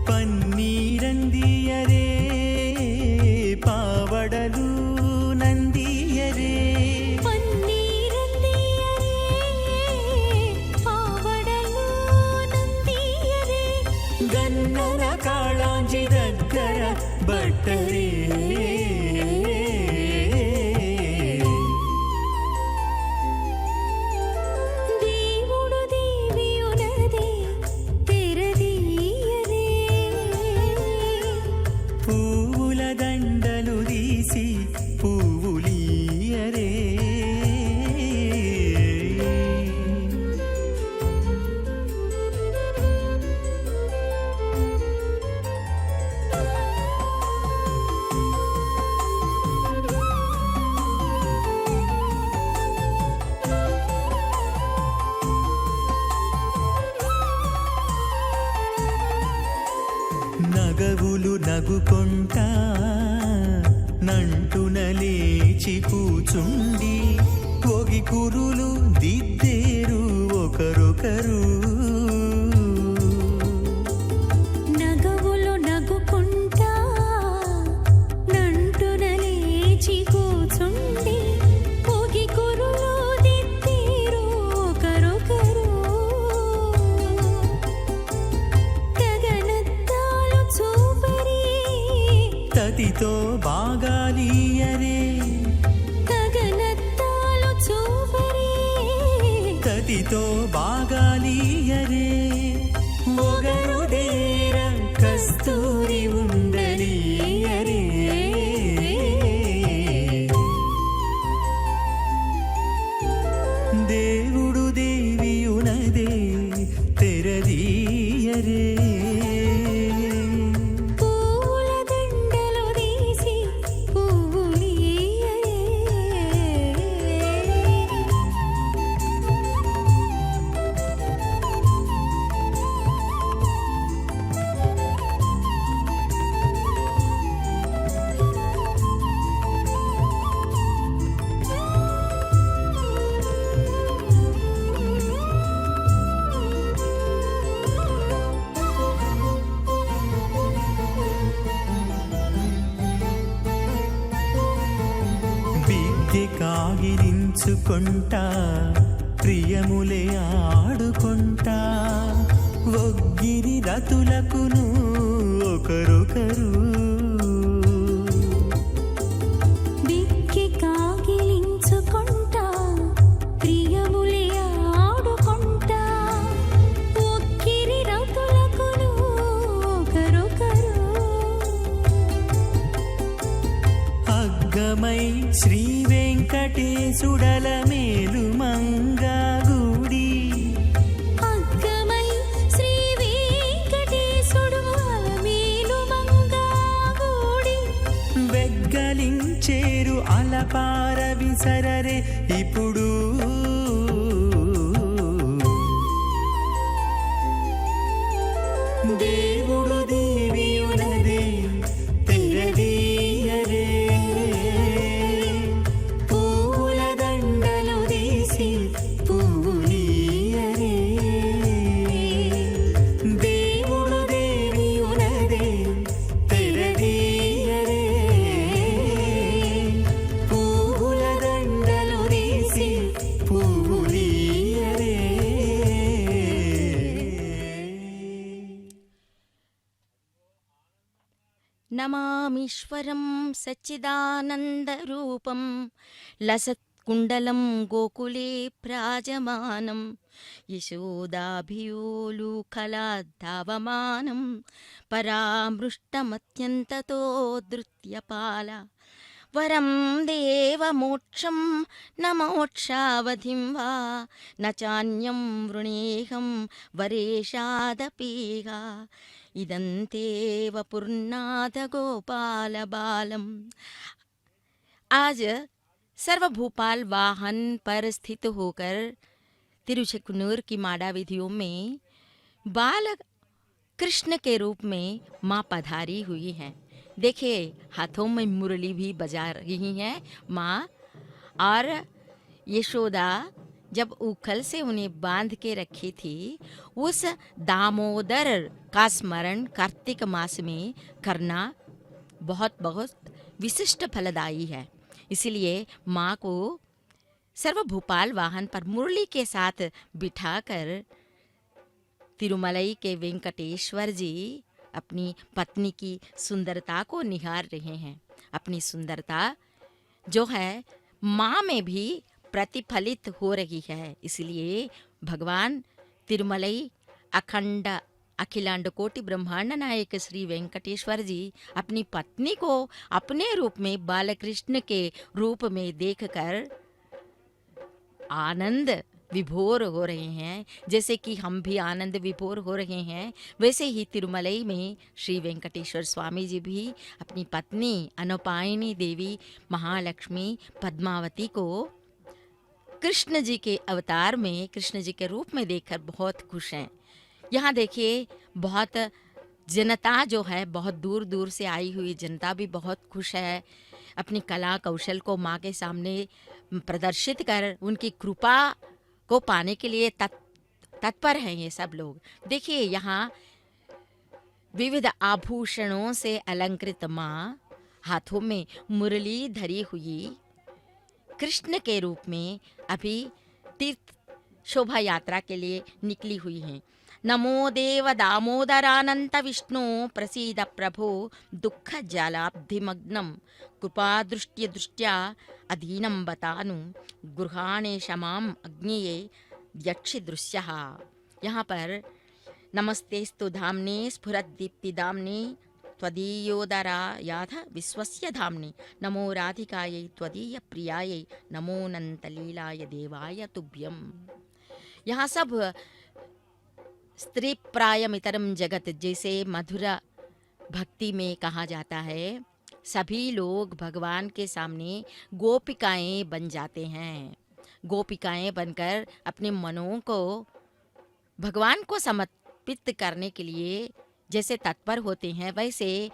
పన్నీరందియరే పావడలు నందియరే పన్నీరందియరే పావడలు నందియరే గన్నర కాళాంజి దగ్గర బట్టరే దేవుడు దేవియునది తెరదీయరే పువ్వుల దండలు తీసి పువ్వులీయరే నగవులు నగుకొంటా నంటున లేచి కూచుండి పొగి కురులు దిద్దేరు ఒకరొకరు నగవులు నగుకుంటా నంటున లేచి కూచుండి పొగి కురులు దిద్దేరు ఒకరొకరు గగనత్తాలు చూపరి తతితో బాగాలీయరే గగనత్తాలు చూపరి తతితో బాగాలీయరే మొగరుదేర కస్తూరి ఉండలీయరే దేవుడు దేవియునదే తెరదీయరే పూల దండలు తీసి పువ్వులీయరే కాగిలించుకుంటా ప్రియములే ఆడుకుంటా ఒగ్గిరి రతులకును ఒకరొకరు బిక్కి కాగిలించుకుంటా ప్రియములే ఆడుకుంటా ఒక్కిరి రతులకును ఒకరొకరు అగ్గమై శ్రీ వెంకటేశుడల మేలు మంగాగుడి అగ్గమై శ్రీ వెంకటేశుడు అలమేలు మంగాగూడి వెగ్గలించేరు అలపార విసరరే ఇప్పుడు దేవుడు దేవియునదే తెరదీయరే పూల దండలు తీసి పూలీయరే దేవుడు దేవియునదే తెరదీయరే పూల దండలు తీసి పూలీయరే నమామీశ్వరం సచ్చిదానందరూపం లసత్కుండలం గోకులే ప్రాజమానం యశోదాభియోలుకలాద్ధావమానం పరామృష్టమత్యంతతో ధృత్యపాల వరం దేవమోక్షం న మోక్షావధిం వా న చాన్యం వృణేహం వరేషాదపీహ इदंतेव पूर्णाद गोपाल बालम। आज सर्व भूपाल वाहन पर स्थित होकर तिरुचेकुनूर की माड़ा विधियों में बाल कृष्ण के रूप में माँ पधारी हुई हैं। देखिए हाथों में मुरली भी बजा रही हैं माँ, और यशोदा जब उखल से उन्हें बांध के रखी थी उस दामोदर का स्मरण कार्तिक मास में करना बहुत बहुत विशिष्ट फलदायी है। इसलिए माँ को सर्वभूपाल वाहन पर मुरली के साथ बिठाकर तिरुमलई के वेंकटेश्वर जी अपनी पत्नी की सुंदरता को निहार रहे हैं। अपनी सुंदरता जो है माँ में भी प्रतिफलित हो रही है। इसलिए भगवान तिरुमलई अखंड अखिलांड कोटि ब्रह्मांड नायक श्री वेंकटेश्वर जी अपनी पत्नी को अपने रूप में बालकृष्ण के रूप में देखकर आनंद विभोर हो रहे हैं। जैसे कि हम भी आनंद विभोर हो रहे हैं, वैसे ही तिरुमलई में श्री वेंकटेश्वर स्वामी जी भी अपनी पत्नी अनुपायिनी देवी महालक्ष्मी पद्मावती को कृष्ण जी के अवतार में, कृष्ण जी के रूप में देखकर बहुत खुश हैं। यहाँ देखिए बहुत जनता जो है, बहुत दूर दूर से आई हुई जनता भी बहुत खुश है। अपनी कला कौशल को माँ के सामने प्रदर्शित कर उनकी कृपा को पाने के लिए तत्पर हैं ये सब लोग। देखिए यहाँ विविध आभूषणों से अलंकृत माँ हाथों में मुरली धरी हुई कृष्ण के रूप में अभी तीर्थ शोभा यात्रा के लिए निकली हुई हैं। नमो देव दामोदरानंत विष्णु प्रसीद प्रभो दुख जलाब्धिमग्नं कृपा दृष्ट्या अधीनं बतानु गृहाणे क्षमाम अग्निये यक्षि दृश्यः। यहाँ पर नमस्तेस्तु धाम्ने स्फुरद्दीप्तिदाम्ने त्वदीयोदरा याथ विश्वस्य धाम्ने नमो राधिकायै त्वदीय प्रियायै नमो नंतलीलाय देवाय तुभ्यम। यहाँ सब स्त्री प्रायमितरम जगत जैसे मधुर भक्ति में कहा जाता है, सभी लोग भगवान के सामने गोपिकाएं बन जाते हैं। गोपिकाएं बनकर अपने मनों को भगवान को समर्पित करने के लिए जैसे तत्पर होते हैं, वैसे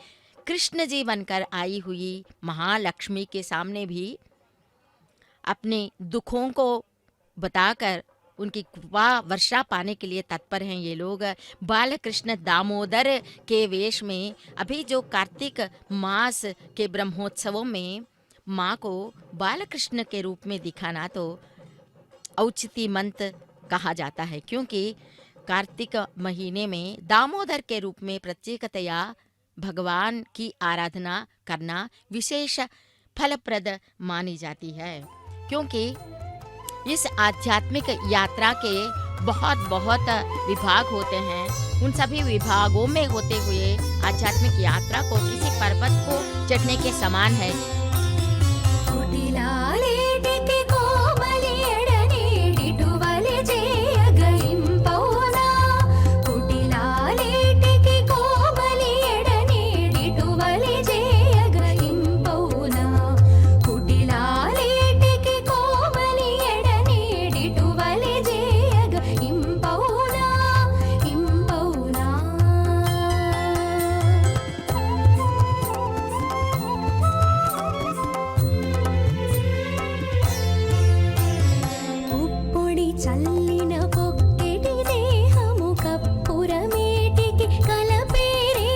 कृष्ण जी बनकर आई हुई महालक्ष्मी के सामने भी अपने दुखों को बताकर उनकी कृपा वर्षा पाने के लिए तत्पर हैं ये लोग। बाल कृष्ण दामोदर के वेश में अभी जो कार्तिक मास के ब्रह्मोत्सवों में माँ को बालकृष्ण के रूप में दिखाना तो औचित्यमंत कहा जाता है, क्योंकि कार्तिक महीने में दामोदर के रूप में प्रत्येकतया भगवान की आराधना करना विशेष फलप्रद मानी जाती है, क्योंकि इस आध्यात्मिक यात्रा के बहुत विभाग होते हैं। उन सभी विभागों में होते हुए आध्यात्मिक यात्रा को किसी पर्वत को चढ़ने के समान है। కుటిలాలేటికి కోమలి ఎడనేడిటువలె చేయగయింపౌనా కుటిలాలేటికి కోమలి ఎడనేడిటువలె చేయగయింపౌనా కుటిలాలేటికి కోమలి ఎడనేడిటువలె చేయగయింపౌనా ఇంపౌనా ఉప్పొడి చల్లిన పొక్కెటి దేహము కప్పురమేటికి కలపేరే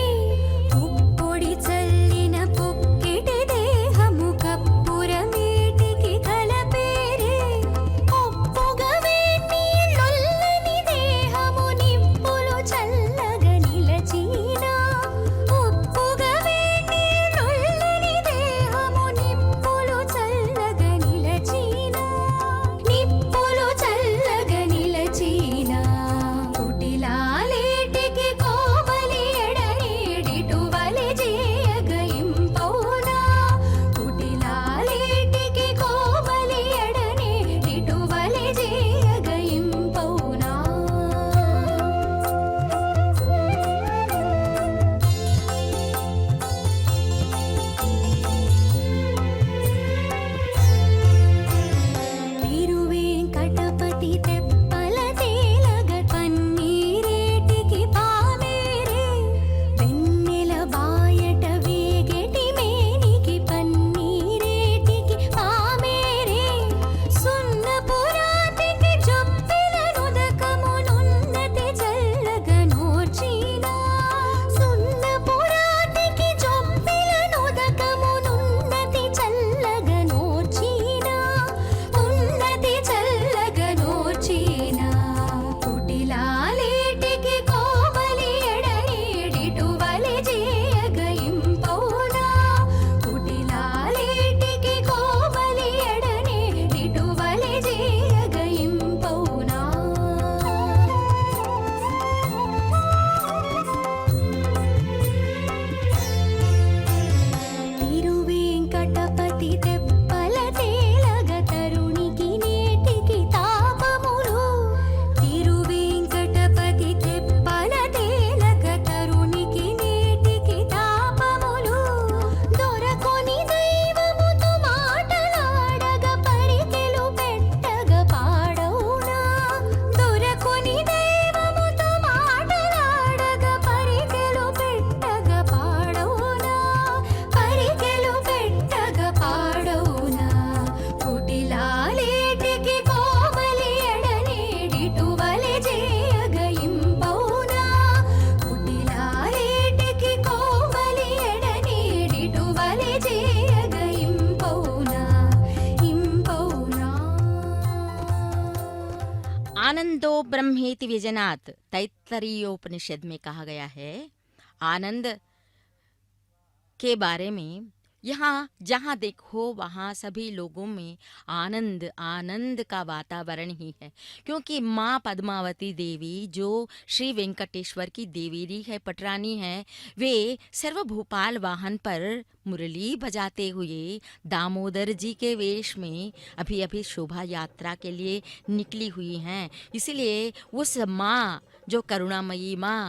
ఉప్పొడి చల్లిన పొక్కెటి దేహము కప్పురమేటికి కలపేరే ఒప్పుగా వేటి నొల్లని దేహము నిప్పులు చల్లగా నిలచీనా ఒప్పుగా వేటి నొల్లని దేహము నిప్పులు చల్లగా నిలచీనా నిప్పులు చల్లగా నిలచీనా కుటిలాలేటికి కోమలి ఎడనేడిటువలె చేయగయింపౌనా కుటిలాలేటికి కోమలి ఎడనేడిటువలె చేయగయింపౌనా తిరువేంకటపతి తెప్పల తేలగ పన్నీరేటికి పామేరే వెన్నెల బాయట వేగెటి మేనికి పన్నీరేటికి పామేరే సున్నపురాతికి జొప్పిల నుదకమునున్నతి చల్లగా నోర్చీనా సున్నపురాతికి జొప్పిల నుదకమునున్నతి చల్లగా నోర్చీనా ఉన్నతి చల్లగా నోర్చీనా కుటిలాలేటికి కోమలి ఎడనేడిటువలె చేయగయింపౌనా కుటిలాలేటికి కోమలి ఎడనేడిటువలె చేయగయింపౌనా తిరువేంకటపతి తెప్పల తేలగ తరుణికి నేటికి తాపములు తిరువేంకటపతి తెప్పల తేలగ తరుణికి నేటికి తాపములు దొరకొని దైవముతో మాటలాడగ పరికెలు పెట్టగ పాడవునా దొరకొని దైవముతో మాటలాడగ పరికెలు పెట్టగ పాడవునా పరికెలు పెట్టగ పాడవునా కుటిలాలేటికి కోమలి ఎడనేడిటువలె చేయగయింపౌనా కుటిలాలేటికి కోమలి ఎడనేడిటువలె చేయగయింపౌనా ఇంపౌనా आनंदो ब्रह्मेति व्यजनात् तैत्तरीयोपनिषद में कहा गया है। आनंद के बारे में यहाँ जहाँ देखो वहाँ सभी लोगों में आनंद का वातावरण ही है, क्योंकि माँ पद्मावती देवी जो श्री वेंकटेश्वर की देवेरी है, पटरानी है, वे सर्वभूपाल वाहन पर मुरली बजाते हुए दामोदर जी के वेश में अभी शोभा यात्रा के लिए निकली हुई हैं। इसलिए उस माँ जो करुणामयी माँ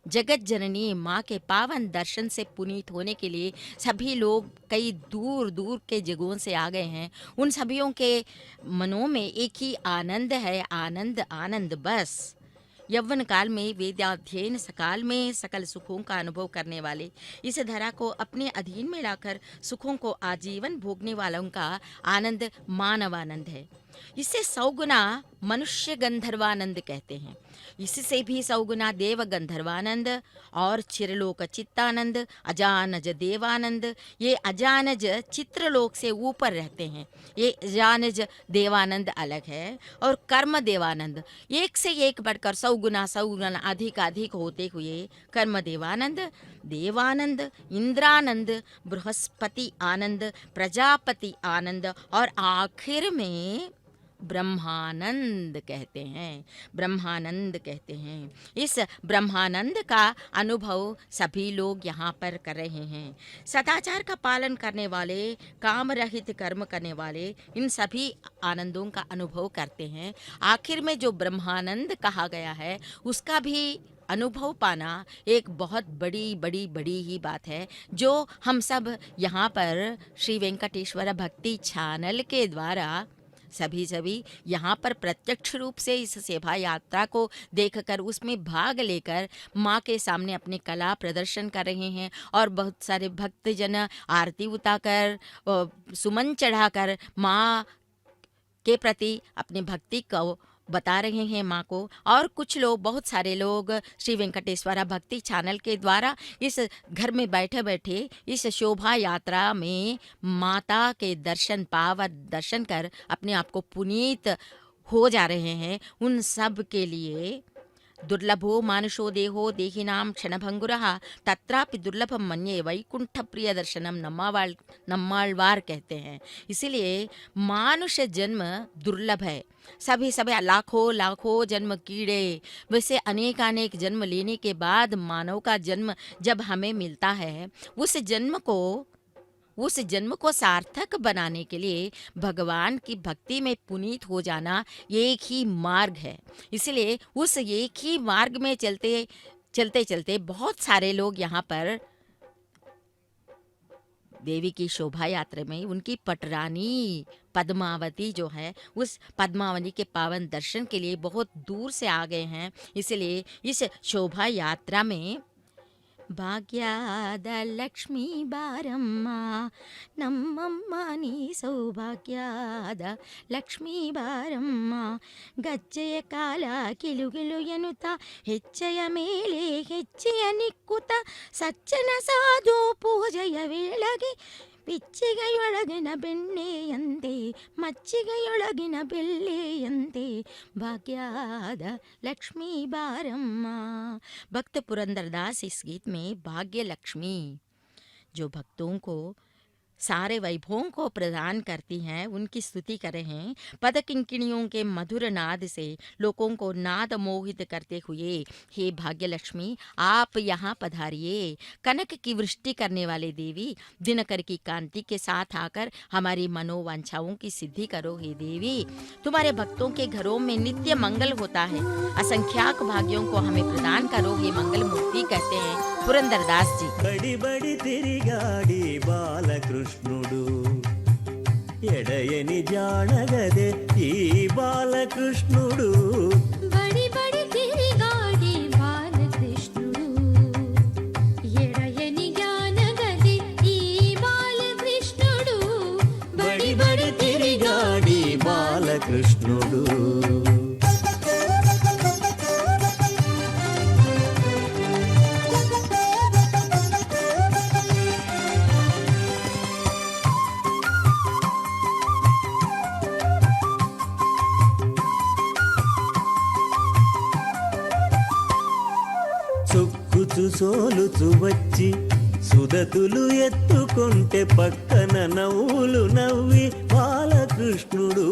जगत जननी माँ के पावन दर्शन से पुनीत होने के लिए सभी लोग कई दूर दूर के जगहों से आ गए हैं। उन सभियों के मनों में एक ही आनंद है, आनंद आनंद बस। यौवन काल में वेदाध्ययन सकाल में सकल सुखों का अनुभव करने वाले इस धरा को अपने अधीन में लाकर सुखों को आजीवन भोगने वालों का आनंद मानवानंद है। इसे सौगुना मनुष्य गंधर्वानंद कहते हैं। इससे भी सौगुना देव गंधर्वानंद और चिरलोक चित्तानंद, अजानज देवानंद। ये अजानज चित्रलोक से ऊपर रहते हैं। ये अजानज देवानंद अलग है। और कर्म देवानंद एक से एक बढ़कर सौगुना अधिक अधिक होते हुए कर्म देवानंद, देवानंद, इंद्रानंद, बृहस्पति आनंद, प्रजापति आनंद और आखिर में ब्रह्मानंद कहते हैं। ब्रह्मानंद कहते हैं। इस ब्रह्मानंद का अनुभव सभी लोग यहाँ पर कर रहे हैं। सदाचार का पालन करने वाले, काम रहित कर्म करने वाले इन सभी आनंदों का अनुभव करते हैं। आखिर में जो ब्रह्मानंद कहा गया है उसका भी अनुभव पाना एक बहुत बड़ी ही बात है, जो हम सब यहाँ पर श्री वेंकटेश्वर भक्ति चैनल के द्वारा सभी यहाँ पर प्रत्यक्ष रूप से इस सेवा यात्रा को देखकर उसमें भाग लेकर माँ के सामने अपनी कला प्रदर्शन कर रहे हैं। और बहुत सारे भक्तजन आरती उतारकर, सुमन चढ़ाकर माँ के प्रति अपनी भक्ति को बता रहे हैं माँ को। और कुछ लोग, बहुत सारे लोग श्री वेंकटेश्वर भक्ति चैनल के द्वारा इस घर में बैठे बैठे इस शोभा यात्रा में माता के दर्शन कर अपने आप को पुनीत हो जा रहे हैं। उन सब के लिए दुर्लभो मानुषो देहो देहिनाम क्षणभंगुरः तत्रापि दुर्लभम मन्ये वैकुंठ प्रिय दर्शनम नम्माळवार कहते हैं। इसीलिए मानुष जन्म दुर्लभ है। सभी लाखों जन्म कीड़े, वैसे अनेक जन्म लेने के बाद मानव का जन्म जब हमें मिलता है, उस जन्म को सार्थक बनाने के लिए भगवान की भक्ति में पुनीत हो जाना एक ही मार्ग है। इसलिए उस एक ही मार्ग में चलते बहुत सारे लोग यहाँ पर देवी की शोभा यात्रा में उनकी पटरानी पद्मावती जो है, उस पद्मावती के पावन दर्शन के लिए बहुत दूर से आ गए हैं। इसलिए इस शोभा यात्रा में भाग्याद लक्ष्मी बारम्मा नम्मम्मा नी सौभाग्याद लक्ष्मी ಬಾರಮ್ಮ ಗಜ್ಜೆಯ ಕಾಲ ಕಿಲುಗಿಲು ಎನ್ನುತ್ತಾ ಹೆಚ್ಚೆಯ ಮೇಲೆ ಹೆಚ್ಚೆಯ ನಿಕ್ಕುತ್ತ ಸಜ್ಜನ ಸಾಧು ಪೂಜೆಯ ವೇಳೆಗೆ ಪಿಚ್ಚಿಗೆಯೊಳಗಿನ ಬೆಣ್ಣೆಯಂತೆ ಮಚ್ಚಿಗೆಯೊಳಗಿನ ಬೆಳ್ಳೆಯಂತೆ भाग्याद लक्ष्मी बारम्मा। भक्त पुरंदरदास इस गीत में भाग्य लक्ष्मी जो भक्तों को सारे वैभवों को प्रदान करती हैं, उनकी स्तुति कर रहे हैं। पद किंकिणियों के मधुर नाद से लोगों को नाद मोहित करते हुए, हे भाग्य लक्ष्मी आप यहाँ पधारिए। कनक की वृष्टि करने वाले देवी, दिनकर की कांति के साथ आकर हमारी मनोवांछाओं की सिद्धि करो। हे देवी, तुम्हारे भक्तों के घरों में नित्य मंगल होता है, असंख्याक भाग्यों को हमें प्रदान करो। हे मंगल मूर्ति कहते हैं पुरंदरदास जी। बड़ी बड़ी तिरिगाड़ी बालकृष्णुडु ఎడయని జానగదే ఈ బాలకృష్ణుడు బడి బడి తిరిగాడి బాలకృష్ణుడు ఎడయని జానగదే ఈ బాలకృష్ణుడు బడి బడి తిరిగాడి బాలకృష్ణుడు సోలుచు వచ్చి సుదతులు ఎత్తుకుంటే పక్కన నవ్వులు నవ్వి బాలకృష్ణుడు